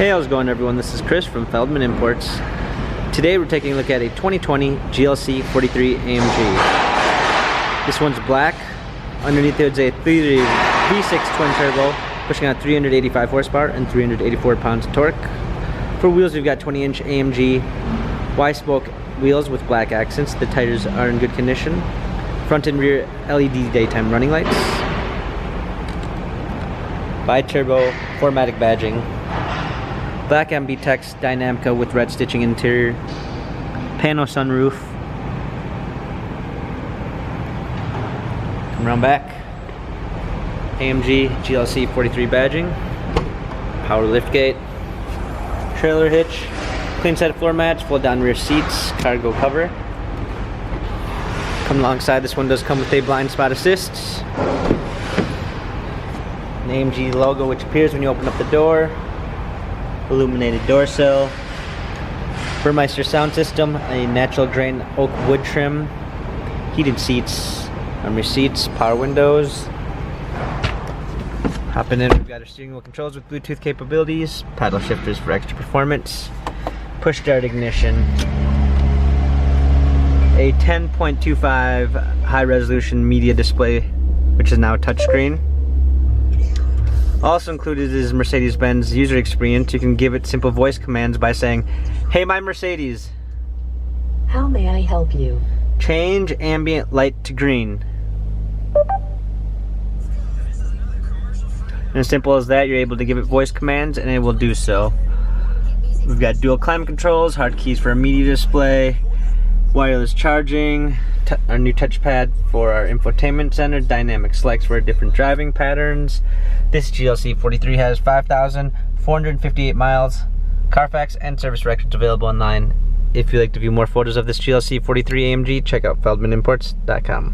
Hey, how's it going everyone? This is Chris from Feldmann Imports. Today we're taking a look at a 2020 GLC 43 AMG. This one's black. Underneath there's a V6 twin turbo pushing out 385 horsepower and 384 pounds of torque. For wheels we've got 20-inch AMG Y-spoke wheels with black accents. The tires are in good condition. Front and rear LED daytime running lights. Bi-turbo 4MATIC badging. Black AMB text Dynamica with red stitching interior. Pano sunroof. Come around back. AMG GLC 43 badging. Power liftgate. Trailer hitch. Clean set of floor mats. Fold down rear seats. Cargo cover. Come alongside, this one does come with a blind spot assist. An AMG logo which appears when you open up the door. Illuminated door sill. Burmeister sound system, a natural grain oak wood trim, heated seats on your seats, power windows. Hopping in, we've got our steering wheel controls with Bluetooth capabilities, paddle shifters for extra performance, push start ignition, a 10.25 high resolution media display which is now touchscreen. Also included is Mercedes-Benz user experience. You can give it simple voice commands by saying, "Hey, my Mercedes. How may I help you? Change ambient light to green." And as simple as that, you're able to give it voice commands and it will do so. We've got dual climate controls, hard keys for a media display, wireless charging, our new touchpad for our infotainment center, dynamic selects for different driving patterns. This GLC 43 has 5,458 miles, Carfax and service records available online. If you'd like to view more photos of this GLC 43 AMG, check out feldmannimports.com.